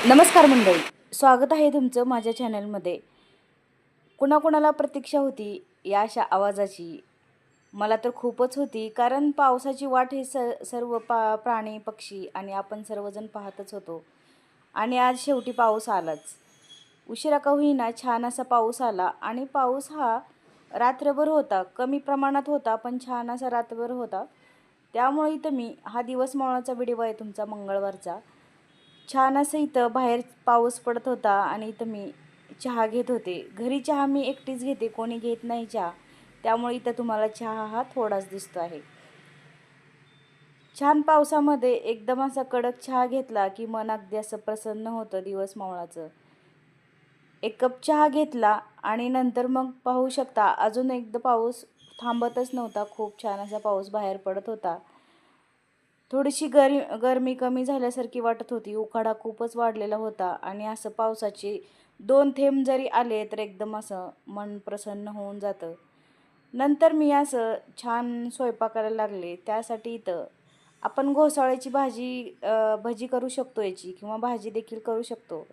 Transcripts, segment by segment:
नमस्कार मंडळी, स्वागत आहे तुमचं माझ्या चॅनलमध्ये. कुणाकुणाला प्रतीक्षा होती या अशा आवाजाची? मला तर खूपच होती, कारण पावसाची वाट हे सर्व प्राणी पक्षी आणि आपण सर्वजण पाहतच होतो. आणि आज शेवटी पाऊस आलाच. उशिरा का होईना छान असा पाऊस आला आणि पाऊस हा रात्रभर होता. कमी प्रमाणात होता, पण छान असा रात्रभर होता. त्यामुळे इथं मी हा दिवस मावळाचा व्हिडिओ आहे तुमचा मंगळवारचा. छान असं इथं बाहेर पाऊस पडत होता आणि इथं मी चहा घेत होते. घरी चहा मी एकटीच घेते, कोणी घेत नाही चहा. त्यामुळे इथं तुम्हाला चहा हा थोडाच दिसतो आहे. छान पावसामध्ये एकदम असा कडक चहा घेतला की मन अगदी असं प्रसन्न होतं दिवस मावळाचं. एक कप चहा घेतला आणि नंतर मग पाहू शकता अजून एकदा पाऊस थांबतच नव्हता. खूप छान असा पाऊस बाहेर पडत होता. थोडीशी गरमी कमी झाल्यासारखी वाटत होती. उकाडा खूपच वाढलेला होता आणि असं पावसाचे 2 थेंब जरी आले तर एकदम असं मन प्रसन्न होऊन जातं. नंतर मी असं छान स्वयंपाकाला लागले. त्यासाठी इथं आपण घोसाळ्याची भजी करू शकतो याची, किंवा भाजी देखील करू शकतो.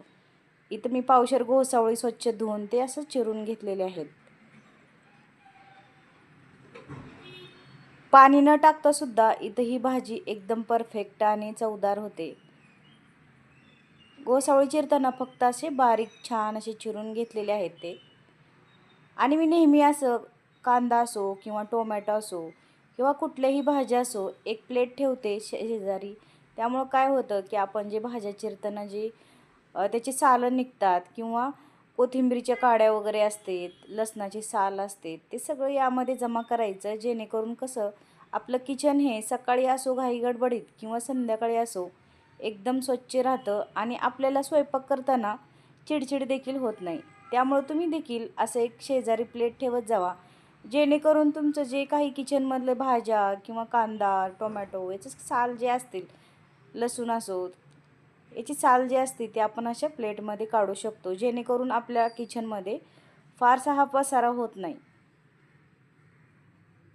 इथं मी पावशेर घोसावळी स्वच्छ धुवून ते असं चिरून घेतलेले आहेत. पाणी न टाकता सुद्धा इथं ही भाजी एकदम परफेक्ट आणि चवदार होते. घोसावळी चिरताना फक्त असे बारीक छान असे चिरून घेतलेले आहेत ते. आणि मी नेहमी असं कांदा असो किंवा टोमॅटो असो किंवा कुठल्याही भाज्या असो एक प्लेट ठेवते शेजारी. त्यामुळं काय होतं की आपण जे भाज्या चिरताना जे त्याची सालं निघतात, किंवा कोथिंबीरच्या काड्या वगैरे असते, लसणाची साल असते, ते सगळं यामध्ये जमा करायचं, जेणेकरून कसं आपलं किचन हे सकाळी असो घाई गडबडीत किंवा संध्याकाळी असो एकदम स्वच्छ राहतं आणि आपल्याला स्वयंपाक करताना चिडचिड देखील होत नाही. त्यामुळे तुम्ही देखील असं एक शेजारी प्लेट ठेवत जावा, जेणेकरून तुमचं जे काही किचनमधले भाज्या किंवा कांदा टोमॅटो याचे साल जे असतील, लसूण असो याची साल जी असते ती आपण अशा प्लेटमध्ये काढू शकतो, जेणेकरून आपल्या किचनमध्ये फारसा हा पसारा होत नाही.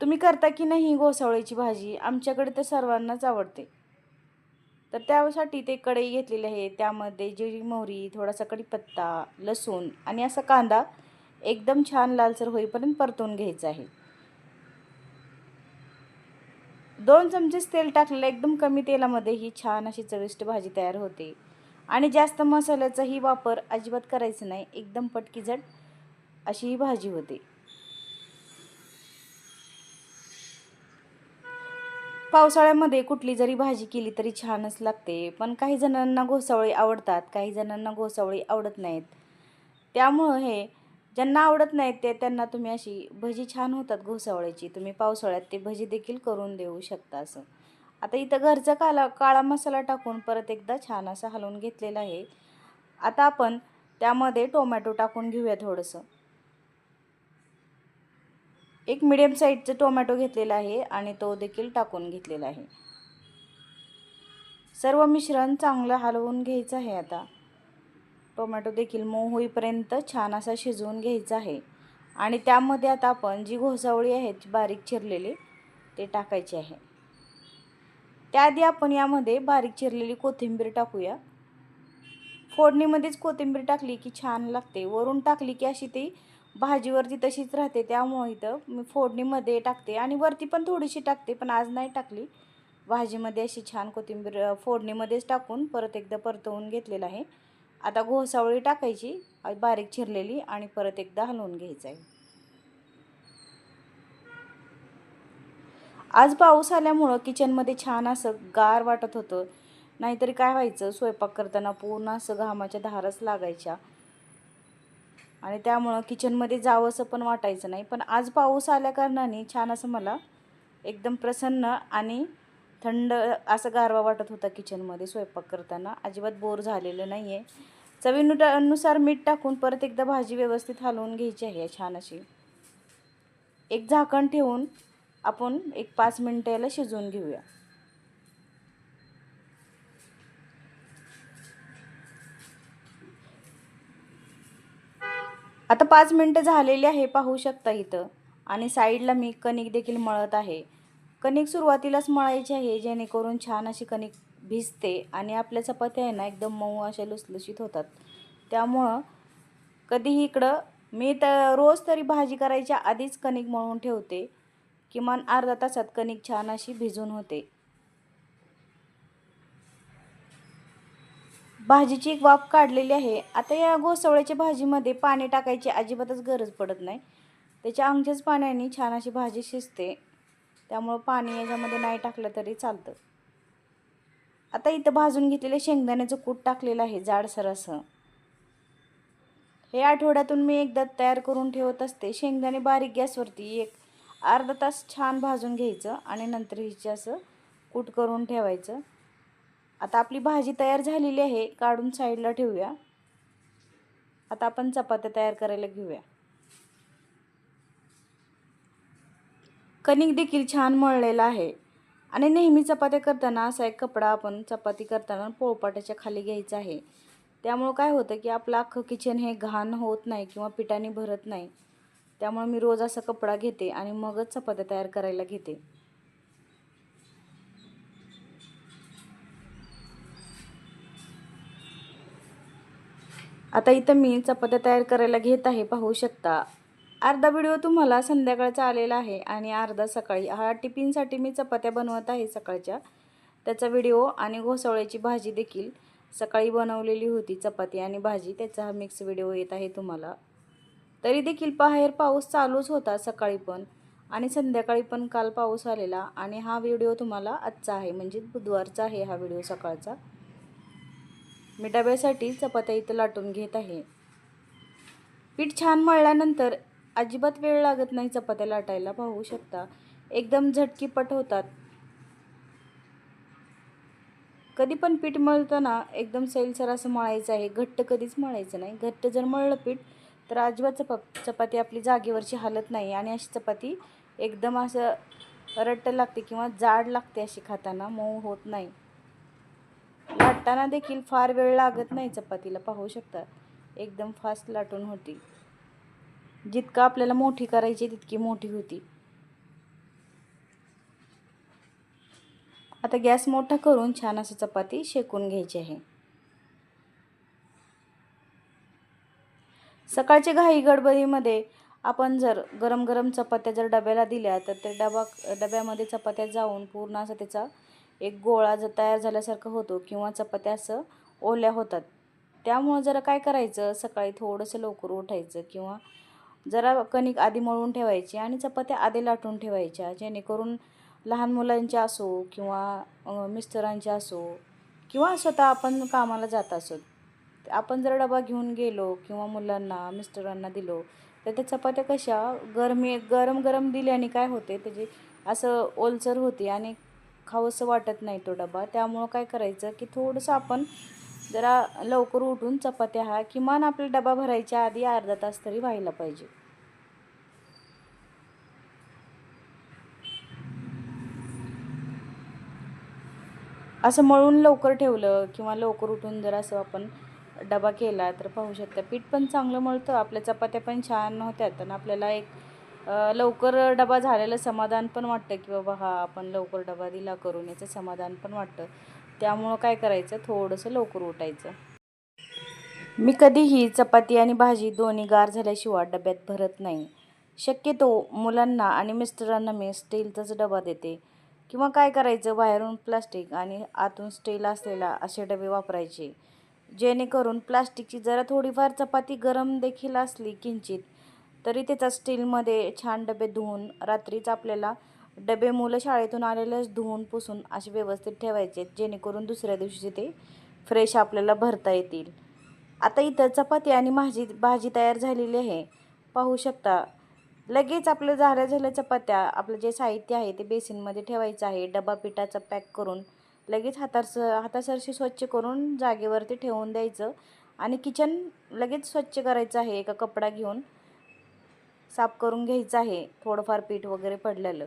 तुम्ही करता की नाही घोसावळीची भाजी? आमच्याकडे तर सर्वांनाच आवडते. तर त्यासाठी ते कढई घेतलेली आहे. त्यामध्ये जिरी मोहरी, थोडासा कढीपत्ता, लसूण आणि असा कांदा एकदम छान लालसर होईपर्यंत परतून घ्यायचा आहे. 2 चमचेच तेल टाकलेलं, एकदम कमी तेलामध्ये ही छान अशी चविष्ट भाजी तयार होते. आणि जास्त मसाल्याचाही वापर अजिबात करायचा नाही. एकदम पटकीझट अशी ही भाजी होते. पावसाळ्यामध्ये कुठली जरी भाजी केली तरी छानच लागते. पण काही जणांना घोसावळी आवडतात, काही जणांना घोसावळी आवडत नाहीत. त्यामुळं हे ज्यांना आवडत नाहीत त्यांना तुम्ही अशी भजी छान होतात घोसावळ्याची. तुम्ही पावसाळ्यात ते भजी देखील करून देऊ शकता असं. आता इथं घरचा काळा मसाला टाकून परत एकदा छान असा हलवून घेतलेला आहे. आता आपण त्यामध्ये टोमॅटो टाकून घेऊया थोडंसं. एक मिडियम साईजचं टोमॅटो घेतलेला आहे आणि तो देखील टाकून घेतलेला आहे. सर्व मिश्रण चांगलं हलवून घ्यायचं आहे. आता टोमॅटो देखील मऊ होईपर्यंत छान असा शिजवून घ्यायचा आहे. आणि त्यामध्ये आता आपण जी घोसावळी आहेत बारीक चिरलेली ते टाकायचे आहे. त्याआधी आपण यामध्ये बारीक चिरलेली कोथिंबीर टाकूया. फोडणीमध्येच कोथिंबीर टाकली की छान लागते. वरून टाकली की अशी ती भाजीवरती तशीच राहते. त्यामुळे इथं मी फोडणीमध्ये टाकते आणि वरती पण थोडीशी टाकते, पण आज नाही टाकली. भाजीमध्ये अशी छान कोथिंबीर फोडणीमध्येच टाकून परत एकदा परतवून घेतलेलं आहे. आता घोसावळी टाकायची बारीक चिरलेली आणि परत एकदा हलवून घ्यायचं आहे. आज पाऊस आल्यामुळं किचनमध्ये छान असं गार वाटत होतं. नाहीतरी काय व्हायचं, स्वयंपाक करताना पूर्ण असं घामाच्या धारच लागायच्या आणि त्यामुळं किचनमध्ये जावंसं पण वाटायचं नाही. पण आज पाऊस आल्याकारणाने छान असं मला एकदम प्रसन्न आणि थंड असं गारवा वाटत होता किचनमध्ये स्वयंपाक करताना. अजिबात बोर झालेलं नाही आहे. चवीनुसार मीठ टाकून परत एकदा भाजी व्यवस्थित हलवून घ्यायची आहे छान अशी. एक झाकण ठेवून आपण एक 5 मिनिटं याला शिजवून घेऊया. आता 5 मिनिटं झालेली आहे, पाहू शकता इथं. आणि साईडला मी कणिक देखील मळत आहे. कणिक सुरुवातीलाच मळायची आहे, जेणेकरून छान अशी कणिक भिजते आणि आपल्या चपात्या आहे ना एकदम मऊ अशा लुसलुशीत होतात. त्यामुळं कधीही इकडं मी तर रोज तरी भाजी करायच्या आधीच कणिक मळून ठेवते. किमान अर्धा तासात कणिक छान अशी भिजून होते. भाजीची एक वाफ काढलेली आहे. आता या घोसावळ्याच्या भाजीमध्ये पाणी टाकायची अजिबातच गरज पडत नाही. त्याच्या अंगच्याच पाण्याने छान अशी भाजी शिजते. त्यामुळं पाणी याच्यामध्ये नाही टाकलं तरी चालतं. आता इथं भाजून घेतलेले शेंगदाण्याचं कूट टाकलेलं आहे जाडसर असं. हे आठवड्यातून मी एकदा तयार करून ठेवत असते. शेंगदाणे बारीक गॅसवरती एक अर्धा तास छान भाजून घ्यायचं आणि नंतर हिचे असं कूट करून ठेवायचं. आता आपली भाजी तयार झालेली आहे, काढून साईडला ठेवूया. आता आपण चपात्या तयार करायला घेऊया. कणिक देखील छान मळलेला आहे आणि नेहमी चपात्या करताना असा एक कपडा आपण चपाती करताना पोळपाटाच्या खाली घ्यायचा आहे. त्यामुळं काय होतं की आपलं अख्खं किचन हे घाण होत नाही किंवा पिठाने भरत नाही. त्यामुळे मी रोज असा कपडा घेते आणि मगच चपात्या तयार करायला घेते. आता इथं मी चपात्या तयार करायला घेत आहे, पाहू शकता. अर्धा व्हिडिओ तुम्हाला संध्याकाळचा आलेला आहे आणि अर्धा सकाळी. हा टिफिनसाठी मी चपात्या बनवत आहे सकाळच्या. त्याचा व्हिडिओ आणि घोसावळ्याची भाजी देखील सकाळी बनवलेली होती, चपाती आणि भाजी. त्याचा हा मिक्स व्हिडिओ येत आहे तुम्हाला. तरी देखील बाहेर पाऊस चालूच होता सकाळी पण आणि संध्याकाळी पण काल पाऊस आलेला. आणि हा व्हिडिओ तुम्हाला आजचा आहे, म्हणजे बुधवारचा आहे हा व्हिडिओ सकाळचा. मी डब्यासाठी चपात्या इथं लाटून घेत आहे. पीठ छान मळल्यानंतर अजिबात वेळ लागत नाही चपात्या लाटायला, पाहू शकता. एकदम झटकीपट होतात. कधी पण पीठ मळताना एकदम सैलसर असं मळायचं आहे, घट्ट कधीच मळायचं नाही. घट्ट जर मळलं पीठ तर अजिबात चपाती आपली जागेवरची हालत नाही आणि अशी चपाती एकदम असं रट्ट लागते किंवा जाड लागते, अशी खाताना मऊ होत नाही. लाटताना देखील फार वेळ लागत नाही चपातीला, पाहू शकता. एकदम फास्ट लाटून होती. जितकं आपल्याला मोठी करायची तितकी मोठी होती. आता गॅस मोठा करून छान असं चपाती शेकून घ्यायची आहे. सकाळच्या घाई गडबडीमध्ये आपण जर गरम गरम चपात्या जर डब्याला दिल्या तर ते डब्यामध्ये चपात्या जाऊन पूर्ण असं त्याचा एक गोळा जर तयार झाल्यासारखं होतो किंवा चपात्या असं ओल्या होतात. त्यामुळं जरा काय करायचं, सकाळी थोडंसं लवकर उठायचं किंवा जरा कणिक आधी मळून ठेवायची आणि चपात्या आधी लाटून ठेवायच्या, जेणेकरून लहान मुलांच्या असो किंवा मिस्टरांच्या असो किंवा स्वतः आपण कामाला जात असो, आपण जर डबा घेऊन गेलो किंवा मुलांना मिस्टरांना दिलो तर त्या चपात्या कशा गरम गरम दिल्याने काय होते, त्याची असं ओलसर होते आणि खावंसं वाटत नाही तो डबा. त्यामुळं काय करायचं की थोडंसं आपण जरा लवकर उठून चपात्या हा किमान आपला डबा भरायच्या आधी अर्धा तास तरी व्हायला पाहिजे. असं मळून लवकर ठेवलं किंवा लवकर उठून जर असं आपण डबा केला तर पाहू शकता पीठ पण चांगलं मळतं, आपल्या चपात्या पण छान होत्यात आणि आपल्याला एक लवकर डबा झालेलं समाधान पण वाटतं की बाबा हा आपण लवकर डबा दिला करून, याचं समाधान पण वाटतं. त्यामुळं काय करायचं, थोडंसं लवकर उठायचं. मी कधीही चपाती आणि भाजी दोन्ही गार झाल्याशिवाय डब्यात भरत नाही. शक्यतो मुलांना आणि मिस्टरांना मी स्टीलचाच डबा देते किंवा काय करायचं, बाहेरून प्लास्टिक आणि आतून स्टील असलेला असे डबे वापरायचे, जेणेकरून प्लास्टिकची जरा थोडीफार चपाती गरम देखील असली किंचित तरी त्याचा स्टीलमध्ये छान डबे धुवून रात्रीच आपल्याला डबे मुलं शाळेतून आलेलेच धुवून पुसून असे व्यवस्थित ठेवायचे, जेणेकरून दुसऱ्या दिवशी ते फ्रेश आपल्याला भरता येतील. आता इथं चपाती आणि भाजी तयार झालेली आहे, पाहू शकता. लगेच आपलं झाल्या चपात्या, आपलं जे साहित्य आहे ते बेसिनमध्ये ठेवायचं आहे. डबा पिठाचा पॅक करून लगेच हातासरशी स्वच्छ करून जागेवरती ठेवून द्यायचं आणि किचन लगेच स्वच्छ करायचं आहे. एका कपडा घेऊन साफ करून घ्यायचं आहे थोडंफार पीठ वगैरे पडलेलं.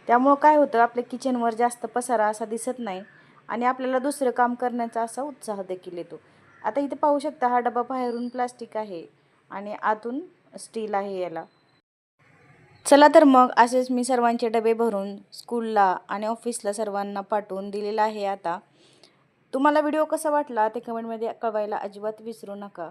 त्यामुळं काय होतं, आपल्या किचनवर जास्त पसारा असा दिसत नाही आणि आपल्याला दुसरं काम करण्याचा असा उत्साह देखील येतो. आता इथे पाहू शकता, हा डबा बाहेरून प्लास्टिक आहे आणि आतून स्टील आहे याला. चला तर मग असेच मी सर्वांचे डबे भरून स्कूलला आणि ऑफिसला सर्वांना पाठवून दिलेला आहे आता. तुम्हाला व्हिडिओ कसा वाटला ते कमेंटमध्ये कळवायला अजिबात विसरू नका.